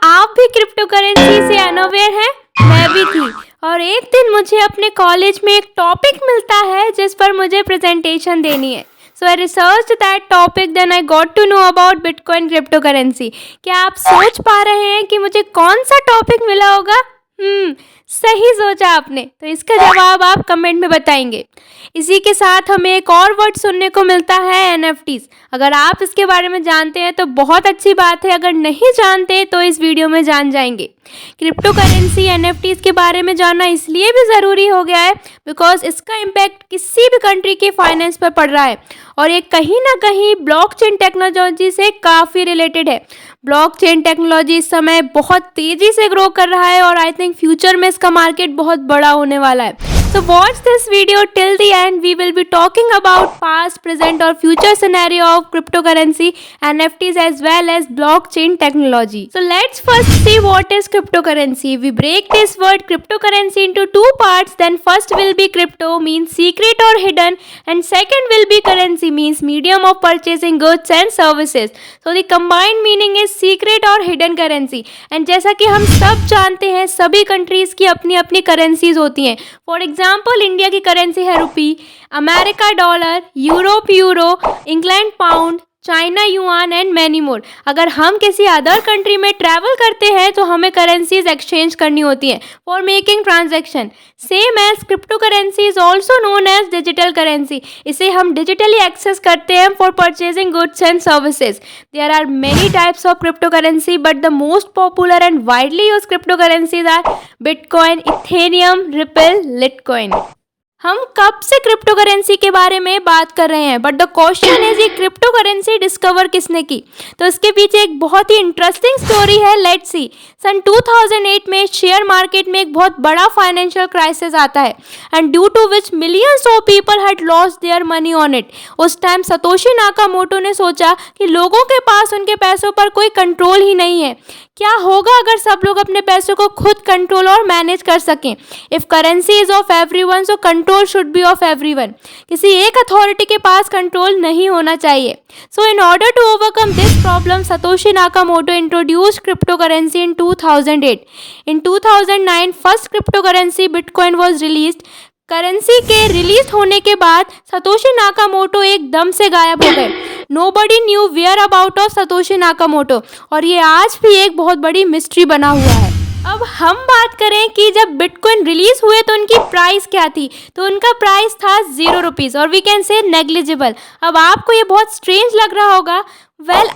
आप भी crypto currency से अनअवेयर हैं? मैं भी थी। और एक दिन मुझे अपने कॉलेज में एक टॉपिक मिलता है जिस पर मुझे प्रेजेंटेशन देनी है। So I researched that topic, then I got to know about bitcoin crypto currency. क्या आप सोच पा रहे हैं कि मुझे कौन सा टॉपिक मिला होगा? सही सोचा आपने। तो इसका जवाब आप कमेंट में बताएंगे। इसी के साथ हमें एक और वर्ड सुनने को मिलता है, NFTs। अगर आप इसके बारे में जानते हैं तो बहुत अच्छी बात है, अगर नहीं जानते तो इस वीडियो में जान जाएंगे। क्रिप्टो करेंसी NFTs के बारे में जानना इसलिए भी ज़रूरी हो गया है बिकॉज इसका इम्पैक्ट किसी भी कंट्री के फाइनेंस पर पड़ रहा है और ये कहीं ना कहीं ब्लॉकचेन टेक्नोलॉजी से काफ़ी रिलेटेड है। ब्लॉकचेन टेक्नोलॉजी इस समय बहुत तेज़ी से ग्रो कर रहा है और आई थिंक फ्यूचर में इसका मार्केट बहुत बड़ा होने वाला है। So watch this video till the end. We will be talking about past, present or future scenario of cryptocurrency, NFTs as well as blockchain technology. So let's first see what is cryptocurrency. We break this word cryptocurrency into two parts. Then first will be crypto means secret or hidden, and second will be currency means medium of purchasing goods and services. So the combined meaning is secret or hidden currency. And जैसा कि हम सब जानते हैं सभी countries की अपनी अपनी करेंसीज होती हैं। फॉर एग्जाम्पल इंडिया की करेंसी है rupee, America dollar, Europe euro, England pound, China yuan and many more. अगर हम किसी अदर कंट्री में ट्रैवल करते हैं तो हमें करेंसीज एक्सचेंज करनी होती हैं for making transaction. Same as crypto currency is also known as digital currency. इसे हम डिजिटली एक्सेस करते हैं for purchasing goods and services. There are many types of crypto currency but the most popular and widely use crypto currencies are Bitcoin, Ethereum, Ripple, Litecoin. हम कब से crypto currency के बारे में बात कर रहे हैं, बट द क्वेश्चन इज ये क्रिप्टो करेंसी डिस्कवर किसने की? तो इसके पीछे एक बहुत ही इंटरेस्टिंग स्टोरी है, लेट्स सी। सन 2008 में शेयर मार्केट में एक बहुत बड़ा फाइनेंशियल क्राइसिस आता है and due to which millions of people had lost their money on it. उस टाइम सतोशी नाकामोटो ने सोचा कि लोगों के पास उनके पैसों पर कोई कंट्रोल ही नहीं है। क्या होगा अगर सब लोग अपने पैसों को खुद कंट्रोल और मैनेज कर सकें? If currency is of everyone so control should be of everyone. किसी एक अथॉरिटी के पास कंट्रोल नहीं होना चाहिए। So in order to overcome this problem Satoshi Nakamoto introduced crypto currency in 2008। In 2009 first crypto currency bitcoin was released. Currency के release होने के बाद सतोशी नाकामोटो एकदम से गायब हो गए। Nobody knew where about of Satoshi Nakamoto और ये आज भी एक बहुत बड़ी मिस्ट्री बना हुआ है। अब हम बात करें कि जब बिटकॉइन रिलीज हुए तो उनकी प्राइस क्या थी? तो उनका प्राइस था 0 रुपीज़ और वी कैन से नेग्लिजिबल। अब आपको ये बहुत स्ट्रेंज लग रहा होगा।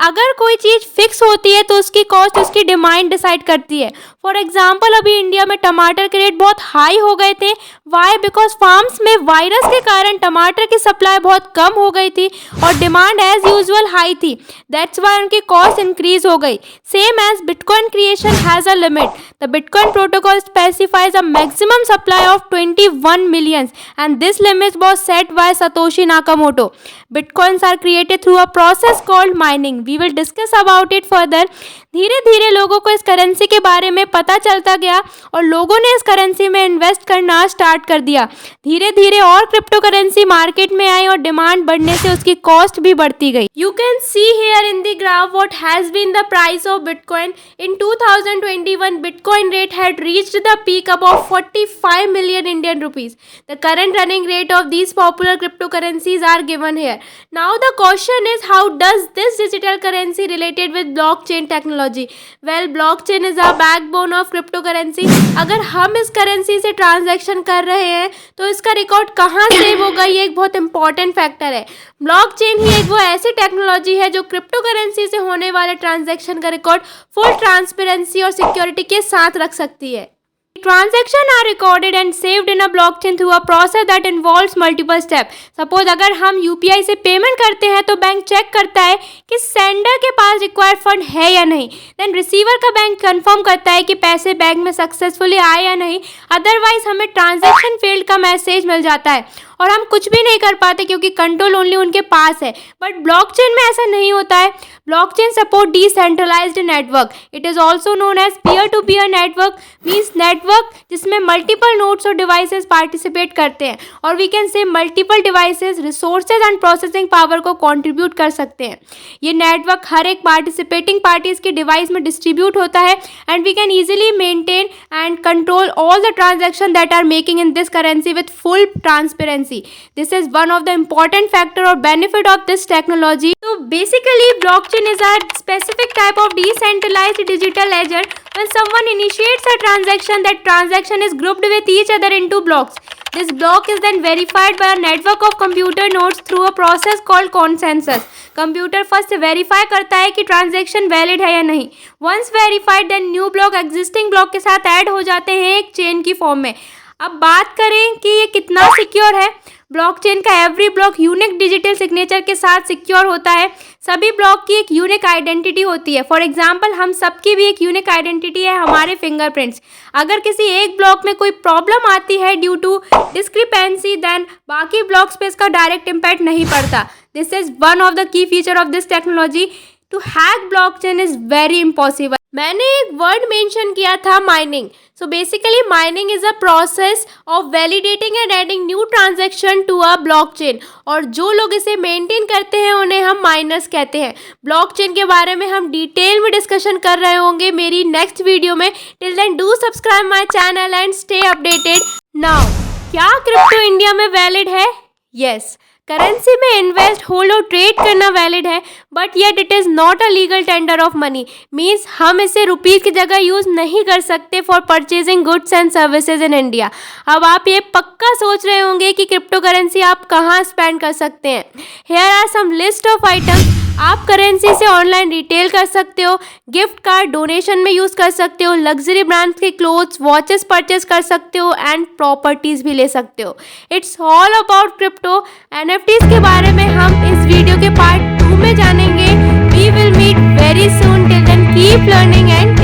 अगर कोई चीज़ फिक्स होती है तो उसकी कॉस्ट उसकी डिमांड डिसाइड करती है। फॉर एग्जाम्पल अभी इंडिया में टमाटर के रेट बहुत हाई हो गए थे। वाई? बिकॉज फार्म्स में वायरस के कारण टमाटर की सप्लाई बहुत कम हो गई थी और डिमांड एज यूजुअल हाई थी। दैट्स वाई उनकी कॉस्ट इंक्रीज हो गई। Same as bitcoin creation has a limit. The bitcoin protocol specifies a maximum supply of 21 millions and this limit was set by Satoshi Nakamoto. Bitcoins are created through a process called mining. We will discuss about it further. धीरे धीरे लोगों को इस currency के बारे में पता चलता गया और लोगों ने इस करेंसी में इन्वेस्ट करना स्टार्ट कर दिया। धीरे धीरे और क्रिप्टो करेंसी मार्केट में आई और डिमांड बढ़ने से उसकी कॉस्ट भी बढ़ती गई। You can see here in the graph what has been the price of bitcoin. In 2021 bitcoin rate had reached the peak about 45 million Indian rupees. The current running rate of these popular cryptocurrencies are given here. Now the question is, how does this digital currency related with blockchain technology? Well, blockchain is a backbone of cryptocurrency. अगर हम इस currency से transaction कर रहे हैं तो इसका record कहाँ सेव होगा, ये एक बहुत इंपॉर्टेंट फैक्टर है। ब्लॉकचेन ही एक वो ऐसी टेक्नोलॉजी है जो क्रिप्टो करेंसी से होने वाले ट्रांजैक्शन का रिकॉर्ड फुल ट्रांसपेरेंसी और सिक्योरिटी के साथ रख सकती है। Transactions are recorded and saved in a blockchain through a process that involves multiple steps. Suppose अगर हम UPI से पेमेंट करते हैं तो बैंक चेक करता है कि सेंडर के पास रिक्वायर्ड फंड है या नहीं। देन रिसीवर का बैंक कंफर्म करता है कि पैसे बैंक में सक्सेसफुली आए या नहीं। अदरवाइज हमें ट्रांजैक्शन फेल्ड का मैसेज मिल जाता है और हम कुछ भी नहीं कर पाते क्योंकि कंट्रोल ओनली उनके पास है। बट ब्लॉकचेन में ऐसा नहीं होता है। Blockchain support decentralized network. It is also known as peer to peer network, means network जिसमें मल्टीपल नोड्स और डिवाइसेस पार्टिसिपेट करते हैं, और we can say multiple devices resources and processing power को कंट्रीब्यूट कर सकते हैं। ये नेटवर्क हर एक पार्टिसिपेटिंग पार्टीज के डिवाइस में डिस्ट्रीब्यूट होता है, and we can easily maintain and control all the transaction that are making in this currency with full transparency. This is one of the important factor or benefit of this technology. So basically blockchain is a specific type of decentralized digital ledger. When someone initiates a transaction, that transaction is grouped with each other into blocks. This block is then verified by a network of computer nodes through a process called consensus. Computer first verify करता है कि transaction valid है या नहीं। Once verified then new block existing block के साथ add हो जाते हैं एक चेन की फॉर्म में। अब बात करें कि ये कितना सिक्योर है। ब्लॉकचेन का every block unique digital signature के साथ सिक्योर होता है। सभी ब्लॉक की एक यूनिक आइडेंटिटी होती है। फॉर एग्जांपल हम सबकी भी एक यूनिक आइडेंटिटी है, हमारे फिंगरप्रिंट्स। अगर किसी एक ब्लॉक में कोई प्रॉब्लम आती है ड्यू टू डिस्क्रिपेंसी, देन बाकी ब्लॉक्स पे इसका डायरेक्ट इम्पैक्ट नहीं पड़ता। This is one of the key feature of this technology. To hack blockchain is very impossible. मैंने एक वर्ड मेंशन किया था, mining. So basically mining is a process of validating and adding new transaction to a blockchain, और जो लोग इसे maintain करते हैं उन्हें हम माइनर्स कहते हैं। ब्लॉकचेन के बारे में हम डिटेल में डिस्कशन कर रहे होंगे मेरी नेक्स्ट वीडियो में। Till then do subscribe my channel and stay updated. Now क्या क्रिप्टो इंडिया में वैलिड है? यस, करेंसी में इन्वेस्ट, होल्ड और ट्रेड करना वैलिड है, but yet it is not a legal tender of money. Means हम इसे रुपीज़ की जगह यूज़ नहीं कर सकते for purchasing goods and services in India. अब आप ये पक्का सोच रहे होंगे कि क्रिप्टो करेंसी आप कहाँ स्पेंड कर सकते हैं। Here are some list of items. आप करेंसी से ऑनलाइन रिटेल कर सकते हो, गिफ्ट कार्ड डोनेशन में यूज़ कर सकते हो, लग्जरी ब्रांड्स के क्लोथ्स वॉचेस परचेज कर सकते हो, एंड प्रॉपर्टीज़ भी ले सकते हो। It's all about crypto. NFTs के बारे में हम इस वीडियो के पार्ट 2 में जानेंगे। We will meet very soon. Till then keep learning and